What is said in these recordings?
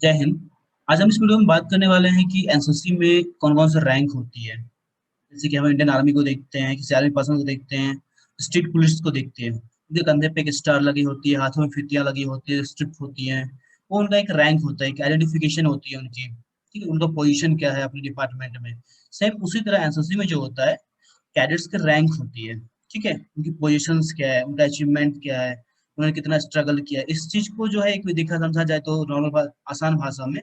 जय हिंद। आज हम इस वीडियो में बात करने वाले हैं कि एनसीसी में कौन कौन सा रैंक होती है। जैसे कि हम इंडियन आर्मी को देखते हैं, किसी आर्मी पर्सन को देखते हैं, स्टेट पुलिस को देखते हैं। उनके कंधे पे एक स्टार लगी होती है, हाथों में फितियां लगी होती है, स्ट्रिप होती हैं। वो उनका एक रैंक होता है, एक आइडेंटिफिकेशन होती है उनकी। ठीक है, उनका पोजीशन क्या है अपने डिपार्टमेंट में। सेम उसी तरह एनसीसी में जो होता है, कैडेट्स की रैंक होती है। ठीक है, उनकी पोजीशंस क्या है, उनका अचीवमेंट क्या है, उन्होंने कितना स्ट्रगल किया है। इस चीज को जो है एक देखा समझा जाए तो नॉर्मल आसान भाषा में,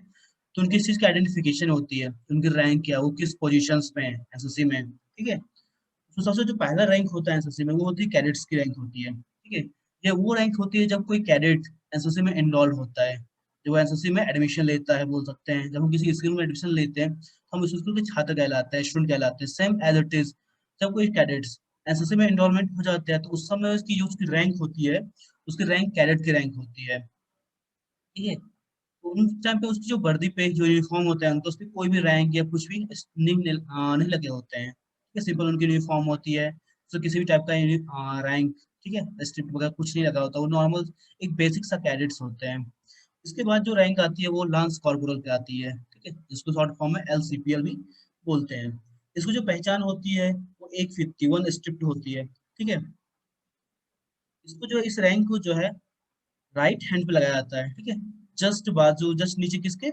तो उनकी इस चीज की आइडेंटिफिकेशन होती है, उनकी रैंक क्या है, वो किस पोजीशंस में है एसएससी में। ठीक है, तो सबसे जो पहला रैंक होता है एसएससी में, वो होती है कैडेट्स की रैंक होती है। ठीक है, ये वो रैंक होती है जब कोई कैडेट एसएससी में एनरोल होता है, जब वो एसएससी में एडमिशन लेता है, बोल सकते हैं जब हम किसी स्कूल में एडमिशन लेते हैं तो हम उस स्कूल के छात्र कहलाते हैं, स्टूडेंट कहलाते हैं। सेम एज इट इज, जब कोई कैडेट्स एसएससी में एनरोलमेंट हो जाते हैं तो उस समय उसकी जो उसकी रैंक होती है, उसकी रैंक कैडेट की रैंक होती है। ठीक है, तो उस टाइम पे उसकी जो वर्दी पे जो यूनिफॉर्म होता है उनको, उस पर कोई भी रैंक या कुछ भी नहीं लगे होते हैं। ठीक है, सिंपल उनकी यूनिफॉर्म होती है, तो किसी भी टाइप का रैंक, ठीक है, स्ट्रिप वगैरह कुछ नहीं लगा होता, वो नॉर्मल एक बेसिक सा कैडेट्स होते हैं। इसके बाद जो रैंक आती है वो लांस कॉर्पोरल पे आती है। ठीक है, जिसको शॉर्ट फॉर्म में एलसीपीएल भी बोलते हैं। इसको जो पहचान होती है वो 151 स्ट्रिप्ट होती है। ठीक है, इसको जो इस रैंक को जो है राइट हैंड पे लगाया जाता है। ठीक है, जस्ट बाजू, जस्ट नीचे किसके,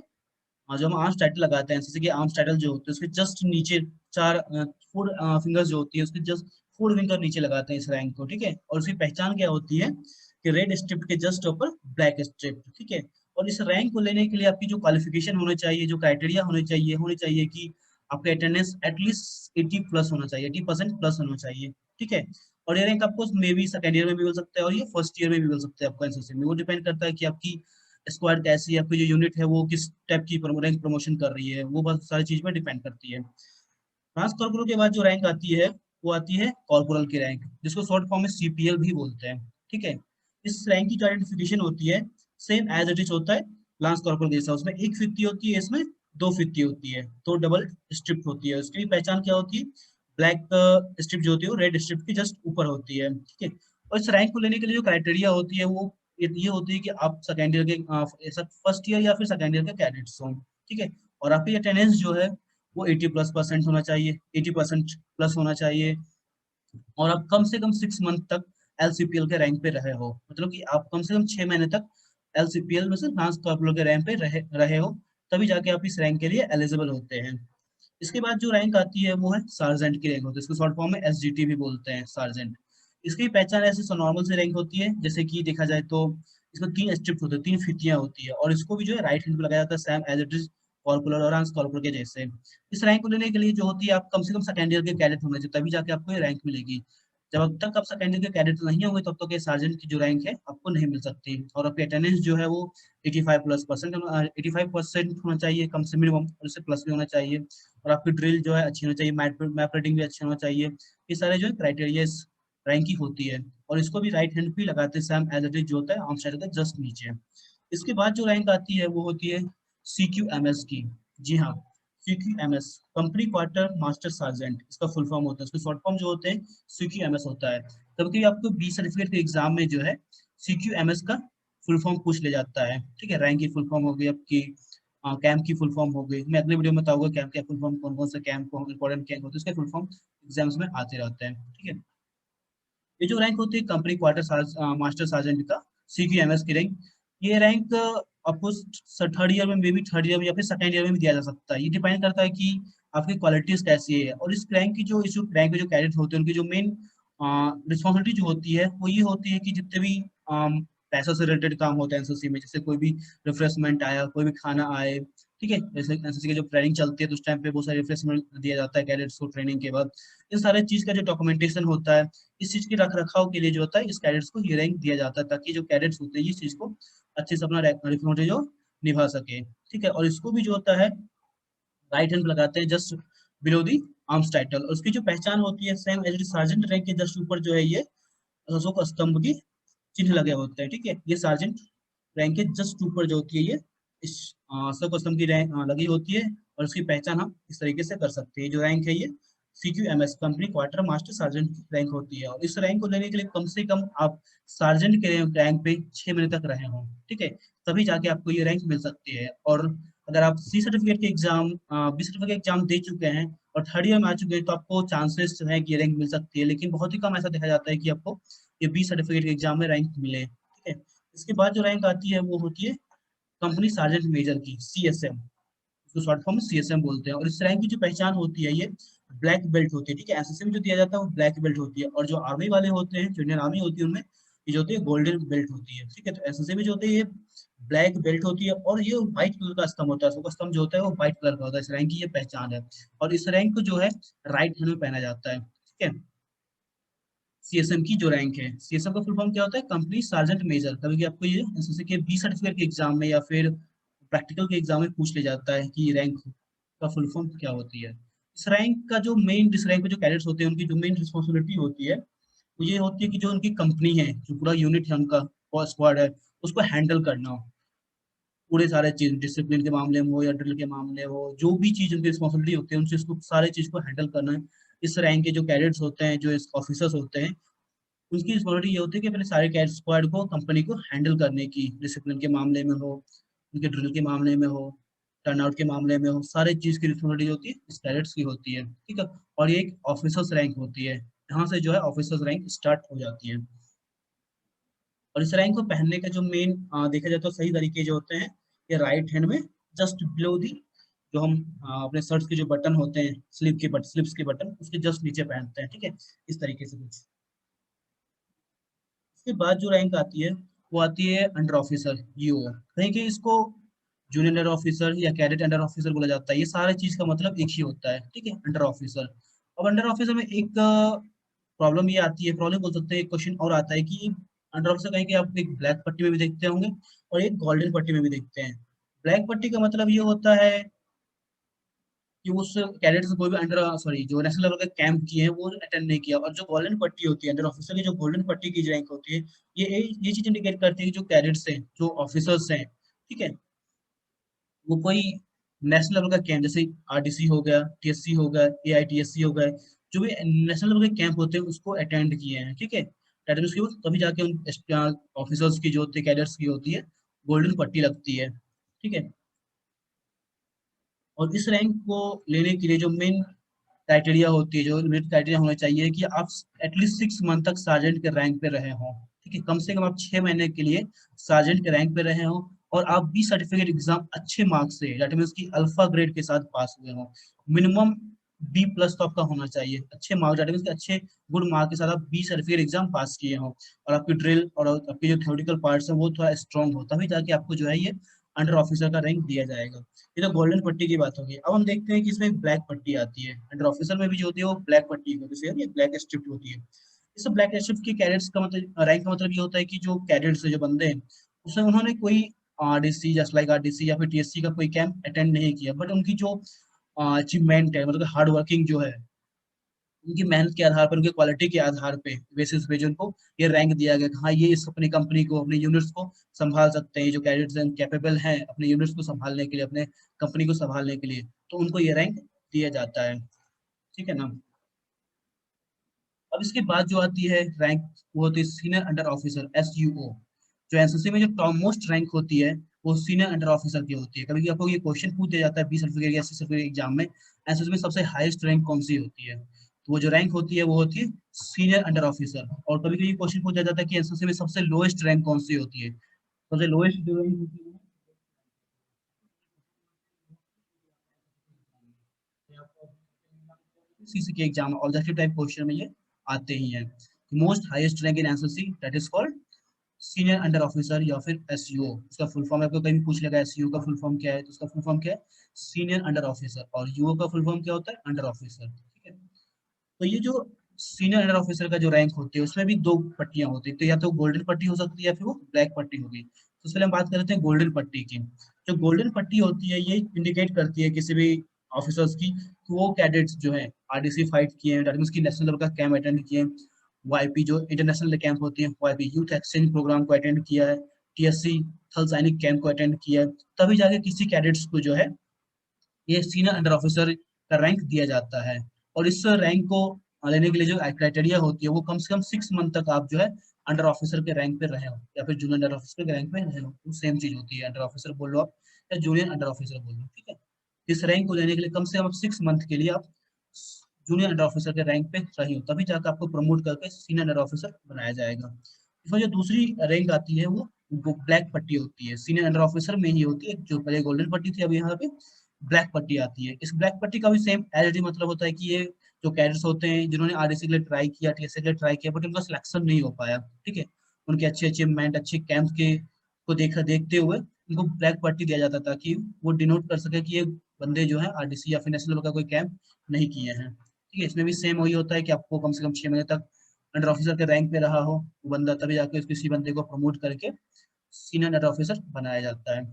जो हम आर्म्स टाइटल लगाते हैं एनसीसी के आर्म्स टाइटल जो होते हैं उसके जस्ट नीचे चार फोर फिंगर्स जो होती है उसके जस्ट फोर फिंगर नीचे लगाते हैं इस रैंक को। ठीक है, और उसकी पहचान क्या होती है कि रेड स्ट्रिप के जस्ट ऊपर ब्लैक स्ट्रिप। ठीक है, और इस रैंक को लेने के लिए आपकी जो क्वालिफिकेशन होना चाहिए, जो क्राइटेरिया होने चाहिए कि आपका अटेंडेंस एटलीस्ट 80 प्लस होना चाहिए, 80% प्लस होना चाहिए। ठीक है, और ये रैंक आपको मे बी सेकेंड ईयर में भी मिल सकता है और ये फर्स्ट ईयर में भी मिल सकता है आपको एनसीसी में। वो डिपेंड करता है कि आपकी स्क्वाड कैसी है, आपकी जो यूनिट है वो किस टाइप की रैंक प्रमोशन कर रही है, वो बहुत सारी चीज पे डिपेंड करती है। ट्रांस कॉर्पोरल के बाद जो रैंक आती है वो आती है कॉर्पोरल की रैंक, जिसको शॉर्ट फॉर्म में सीपीएल भी बोलते हैं। ठीक है, इस रैंक की जो आइडेंटिफिकेशन होती है सेम एज इट इज होता है लांस कॉर्पोरल जैसा। उसमें एक फिफ्टी होती है, इसमें दो फिफ्टी होती है, तो डबल स्ट्रिप होती है। उसकी भी पहचान क्या होती है, ब्लैक स्ट्रिप जो होती है वो रेड स्ट्रिप के जस्ट ऊपर होती है। ठीक है, और इस रैंक को लेने के लिए जो क्राइटेरिया होती है वो ये होती है कि आप सेकेंड ईयर के फर्स्ट ईयर या फिर सेकेंड ईयर के कैडेट्स हो। ठीक है, और आपकी अटेंडेंस जो है वो 80+% होना चाहिए, 80% प्लस होना चाहिए। और आप कम से कम 6 मंथ तक एलसीपीएल के रैंक पे रहे हो, मतलब कि आप कम से कम 6 महीने तक एलसीपीएल में से लांस कॉर्पोरल के रैंक पे रहे हो, तभी जाके आप इस रैंक के लिए एलिजिबल होते हैं। इसके बाद जो रैंक आती है वो है सार्जेंट की रैंक होती है, इसको शॉर्ट फॉर्म में एसजीटी भी बोलते हैं, सार्जेंट। इसकी पहचान ऐसे नॉर्मल से रैंक होती है, जैसे कि देखा जाए तो इसमें तीन स्ट्रिप्स होते हैं, तीन फीतियां होती है, और इसको भी जो है राइट हैंड पे लगाया जाता है, same as it is corporal और आंस कॉर्पोरल के जैसे। इस रैंक को लेने के लिए जो होती है, आप कम से कम सेकेंड ईयर के कैडेट होने चाहिए, तभी जाके आपको ये रैंक मिलेगी। जब तक आप सेकेंड ईयर के कैडेट नहीं होंगे तब तक ये सार्जेंट की जो रैंक है आपको नहीं मिल सकती। और आपकी अटेंडेंस जो है वो 85+% 85% होना चाहिए कम से मिनिमम, और उससे प्लस भी होना चाहिए। और आपकी ड्रिल जो है अच्छी होनी चाहिए, मैप रीडिंग भी अच्छा होना चाहिए। ये सारे जो है क्राइटेरिया इस रैंक की होती है। और इसको भी राइट हैंड पे लगाते हैं, सेम एज इट इज जो होता है आर्म साइड का जस्ट नीचे। इसके बाद जो रैंक आती है वो होती है सीक्यूएमएस की। जी हाँ, सीक्यूएमएस, कंपनी क्वार्टर मास्टर सार्जेंट, इसका फुल फॉर्म होता है। इसके शॉर्ट फॉर्म जो होते हैं सीक्यूएमएस होता है। कभी कभी आपको बी सर्टिफिकेट के एग्जाम में जो है सीक्यूएमएस का फुल फॉर्म पूछ ले जाता है। ठीक है, रैंक की फुल फॉर्म हो गई आपकी, कैंप की फुल फॉर्म हो गई। मैं अगले वीडियो में बताऊंगा कैंप का फुल फॉर्म, कौन कौन से कैंप को इंपॉर्टेंट कैंप होते हैं, उसके फुल फॉर्म एग्जाम्स में आते रहते हैं। ठीक है, ये जो रैंक होती है कंपनी क्वार्टर मास्टर सार्जेंट का, सीक्यूएमएस की रैंक, ये रैंक आपको थर्ड ईयर में, मे बी थर्ड ईयर में या फिर सेकेंड ईयर में भी दिया जा सकता है। ये डिपेंड करता है कि आपकी क्वालिटीज कैसी है। और इस रैंक की जो इस रैंक के जो कैडेट होते हैं उनकी जो मेन रिस्पॉन्सिबिलिटी जो होती है वो ये होती है कि जितने भी पैसों से रिलेटेड काम होते हैं एनसीसी में, जैसे कोई भी रिफ्रेशमेंट आया, कोई भी खाना आए। ठीक है, जैसे एनसीसी की जो ट्रेनिंग चलती है तो उस टाइम पे बहुत सारे रिफ्रेशमेंट दिया जाता है कैडेट्स को ट्रेनिंग के बाद। इन सारे चीज का जो डॉक्यूमेंटेशन होता है, इस चीज के रख रखाव के लिए जो होता है इस कैडेट्स को ये रैंक दिया जाता है, ताकि जो कैडेट्स होते हैं इस चीज को अच्छे से अपना रिस्पॉन्सिबिलिटी जो निभा सके। ठीक है, और इसको भी जो होता है राइट हैंड लगाते हैं just below the arms title. और उसकी जो पहचान होती है सेम एज सार्जेंट रैंक के जस्ट ऊपर जो है ये अशोक स्तंभ की चिन्ह लगे होते हैं। ठीक है, ये सार्जेंट रैंक के जस्ट ऊपर जो होती है ये इस अशोक स्तंभ की रैंक लगी होती है। और उसकी पहचान हम इस तरीके से कर सकते हैं, जो रैंक है ये CQMS company quarter master sergeant rank होती है, और इस रैंक को लेने के लिए कम से कम आप सार्जेंट के रैंक पे 6 महीने तक रहे हो, ठीक है, तभी जाके आपको ये रैंक मिल सकती है। और अगर आप सी सर्टिफिकेट के एग्जाम, बी सर्टिफिकेट एग्जाम दे चुके हैं और थर्ड ईयर में आ चुके हैं, तो आपको चांसेस है कि ये रैंक मिल सकती है, लेकिन बहुत ही कम ऐसा देखा जाता है कि आपको ये बी सर्टिफिकेट के एग्जाम में रैंक मिले, ठीक है। इसके बाद जो रैंक आती है वो होती है कंपनी सार्जेंट मेजर की, CSM, इसको शॉर्ट फॉर्म में CSM बोलते हैं। और इस रैंक की जो पहचान होती है, ये ब्लैक बेल्ट होती है, ठीक है। एसएससी में जो दिया जाता है वो ब्लैक बेल्ट होती है, और जो आर्मी वाले होते हैं, जो इंडियन आर्मी होती है, उनमें ये जो होती है गोल्डन बेल्ट होती है, ठीक है। तो एसएससी में जो होती है ये ब्लैक बेल्ट होती है, और ये व्हाइट कलर का स्तंभ होता है, उसका स्तंभ जो होता है वो व्हाइट कलर का होता है। इस रैंक की ये पहचान है, और इस रैंक को जो है राइट हैंड में पहना जाता है, ठीक है। CSM की जो रैंक है, CSM का फुल फॉर्म क्या होता है, कंपनी सार्जेंट मेजर। कभी आपको ये एसएससी के बी सर्टिफिकेट के एग्जाम में या फिर प्रैक्टिकल के एग्जाम में पूछ ले जाता है कि रैंक का फुल फॉर्म क्या होती है। इस रैंक का जो मेन, इस रैंक में जो कैडेट्स होते हैं उनकी जो मेन रिस्पॉन्सिबिलिटी होती है वो ये होती है कि जो उनकी कंपनी है, जो पूरा यूनिट है उनका, स्क्वाड है, उसको हैंडल करना हो, पूरे सारे चीज डिसिप्लिन के मामले में हो या ड्रिल के मामले हो, जो भी चीज उनकी रिस्पॉन्सिबिलिटी होती है उनसे उसको सारे चीज को हैंडल करना है। इस रैंक के जो कैडेट्स होते हैं, जो ऑफिसर्स होते हैं, उनकी रिस्पॉन्सिबिलिटी ये होती है कि अपने सारे कैड स्क्वाड को, कंपनी को हैंडल करने की, डिसिप्लिन के मामले में हो, उनके ड्रिल के मामले में हो, टर्नआउट के मामले में हो, सारे चीज की रिस्पॉन्सिबिलिटी होती है इस कैडेट्स की होती है, ठीक है। और ये एक ऑफिसर्स रैंक होती है, यहाँ से जो है ऑफिसर्स रैंक स्टार्ट हो जाती है। और इस रैंक को पहनने का जो मेन देखा जाए तो सही तरीके जो होते हैं, ये राइट हैंड में जस्ट बिलो दी, जो हम अपने शर्ट्स के जो बटन होते हैं, स्लिप्स के बटन, उसके जस्ट नीचे पहनते हैं, ठीक है, इस तरीके से कुछ। उसके बाद जो रैंक आती है वो आती है अंडर ऑफिसर, यूओ। कहीं कहीं इसको जूनियर अंडर ऑफिसर या कैडेट अंडर ऑफिसर बोला जाता है, ये सारे चीज का मतलब एक ही होता है, ठीक है, अंडर ऑफिसर। अब अंडर ऑफिसर में एक प्रॉब्लम ये आती है, प्रॉब्लम बोल सकते हैं, एक क्वेश्चन और आता है कि अंडर ऑफिसर कहीं कि आप एक ब्लैक पट्टी में भी देखते होंगे और एक गोल्डन पट्टी में भी देखते हैं। ब्लैक पट्टी का मतलब ये होता है कि उस कैडेट से कोई भी अंडर, सॉरी, जो नेशनल लेवल का कैंप किए हैं वो अटेंड नहीं किया। और जो गोल्डन पट्टी होती है अंडर ऑफिसर की, जो गोल्डन पट्टी की रैंक होती है, ये चीज इंडिकेट करती है कि जो कैडेट्स हैं, जो ऑफिसर्स हैं, ठीक है, वो कोई नेशनल लेवल का कैंप, जैसे RDC हो गया, TSC हो गया, AITSC हो गया, जो भी नेशनल लेवल के कैंप होते हैं उसको अटेंड किए हैं, ठीक है। अटेंडेंस की तभी जाके उन ऑफिसर्स की जो होती है, कैडेट्स की होती है, गोल्डन पट्टी लगती है, ठीक है। और इस रैंक को लेने के लिए जो मेन क्राइटेरिया होती है, जो मेन क्राइटेरिया होना चाहिए कि आप एटलीस्ट 6 मंथ तक सार्जेंट के रैंक पे रहे हों, ठीक है, कम से कम आप 6 महीने के लिए सार्जेंट के रैंक पे रहे हों, और आप बी सर्टिफिकेट एग्जाम अच्छे मार्क्स से, दैट मीन्स की अल्फा ग्रेड के साथ पास हुए हों। मिनिमम B+ तो आपका होना चाहिए, अच्छे मार्क्स, दैट मीन्स अच्छे गुड मार्क के साथ आप बी सर्टिफिकेट एग्जाम पास किए हों, और आपकी ड्रिल और आपके जो थ्योरेटिकल पार्ट्स हैं वो थोड़ा स्ट्रॉन्ग हो, तभी जाके आपको जो है ये अंडर ऑफिसर का रैंक दिया जाएगा। ये तो गोल्डन पट्टी की बात होगी। अब हम देखते हैं कि इसमें ब्लैक पट्टी आती है, अंडर ऑफिसर में भी जो होती है वो ब्लैक पट्टी होती है, ब्लैक स्ट्रिप होती है। इस ब्लैक स्ट्रिप के कैडेट्स का मतलब, रैंक का मतलब ये होता है कि जो कैडेट्स है, जो बंदे हैं, उसमें उन्होंने कोई RDC, जस्ट लाइक RDC या फिर TSC का कोई कैंप अटेंड नहीं किया, बट उनकी जो अचीवमेंट है, मतलब हार्ड वर्किंग जो है, उनकी मेहनत के आधार पर, उनकी क्वालिटी के आधार पे, बेसिस पे जो उनको ये रैंक दिया गया कि हाँ ये इस अपनी कंपनी को, अपने यूनिट्स को संभाल सकते हैं, जो कैडेट्स हैं कैपेबल हैं अपने यूनिट्स को संभालने के लिए, अपने कंपनी को संभालने के लिए, तो उनको ये रैंक दिया जाता है, ठीक है ना। अब इसके बाद जो आती है रैंक, वो होती है सीनियर अंडर ऑफिसर, SUO। जो एनसीसी में जो टॉप मोस्ट रैंक होती है वो सीनियर अंडर ऑफिसर की होती है। कभी कभी आपको ये क्वेश्चन पूछ दिया जाता है बी सर्टिफिकेट या सी सर्टिफिकेट एग्जाम में, एनसीसी में सबसे हाईएस्ट रैंक कौन सी होती है, तो वो जो रैंक होती है वो होती है सीनियर अंडर ऑफिसर। और कभी कभी क्वेश्चन पूछा जाता है कि एनसीसी में सबसे लोएस्ट रैंक कौन सी होती है, सबसे लोएस्ट जो रैंक होती है सीसी के एग्जाम, ऑब्जेक्टिव टाइप क्वेश्चन में ये आते ही हैं। Most highest rank in NCC, that is called senior under officer या फिर SUO। उसका फुल फॉर्म आपको कहीं पूछ लेगा SUO का फुल फॉर्म क्या है, तो उसका फुल फॉर्म क्या है, सीनियर अंडर ऑफिसर। और UO का फुल फॉर्म क्या होता है, अंडर ऑफिसर, ठीक है। तो ये जो सीनियर अंडर ऑफिसर का जो रैंक होती है उसमें भी दो पट्टियां होती है, तो या तो गोल्डन पट्टी हो सकती है या फिर वो ब्लैक पट्टी होगी। तो इसलिए हम बात कर लेते हैं गोल्डन पट्टी की। जो गोल्डन पट्टी होती है ये इंडिकेट करती है किसी भी ऑफिसर्स की कि वो कैडेट्स जो है RDC फाइट किए हैं, दैट मींस की नेशनल लेवल का कैंप अटेंड किए हैं, YP जो इंटरनेशनल कैंप होती है, YP यूथ एक्सचेंज प्रोग्राम को अटेंड किया है, TSC थल सैनिक कैंप को अटेंड किया है, तभी जाके किसी कैडेट्स को जो है ये सीनियर अंडर ऑफिसर का रैंक दिया जाता है। और इस रैंक को लेने के लिए जो क्राइटेरिया होती है वो कम से कम 6 मंथ तक आप जो है अंडर ऑफिसर के रैंक पे रहे हो या फिर जूनियर अंडर ऑफिसर के रैंक पे रहे हो, वो सेम चीज होती है, अंडर ऑफिसर बोल लो आप या जूनियर अंडर ऑफिसर बोल लो, ठीक है। इस रैंक को लेने के लिए कम से कम 6 मंथ के लिए आप जूनियर अंडर ऑफिसर के रैंक पे रही हो, तभी जाकर आपको प्रमोट करके सीनियर अंडर ऑफिसर बनाया जाएगा। इसमें जो दूसरी रैंक आती है वो ब्लैक पट्टी होती है। सीनियर अंडर ऑफिसर में ये होती है, जो पहले गोल्डन पट्टी थी, अभी यहाँ पे ब्लैक पट्टी आती है। इस ब्लैक पट्टी का भी सेम एज मतलब होता है कि ये जो कैडेट्स होते हैं जिन्होंने आरडीसी के लिए ट्राई किया, टीएसए के लिए ट्राई किया, बट उनका सिलेक्शन नहीं हो पाया, ठीक है, उनके अच्छे अचीवमेंट, अच्छे कैंप के को देखते हुए उनको ब्लैक पट्टी दिया जाता था कि वो डिनोट कर सके कि ये बंदे जो है आरडीसी या फिर नेशनल लेवल का कोई कैंप नहीं किए हैं, ठीक है। इसमें भी सेम वही होता है कि आपको कम से कम 6 महीने तक अंडर ऑफिसर के रैंक पे रहा हो वो बंदा, तभी जाके किसी बंदे को प्रमोट करके सीनियर अंडर ऑफिसर बनाया जाता है।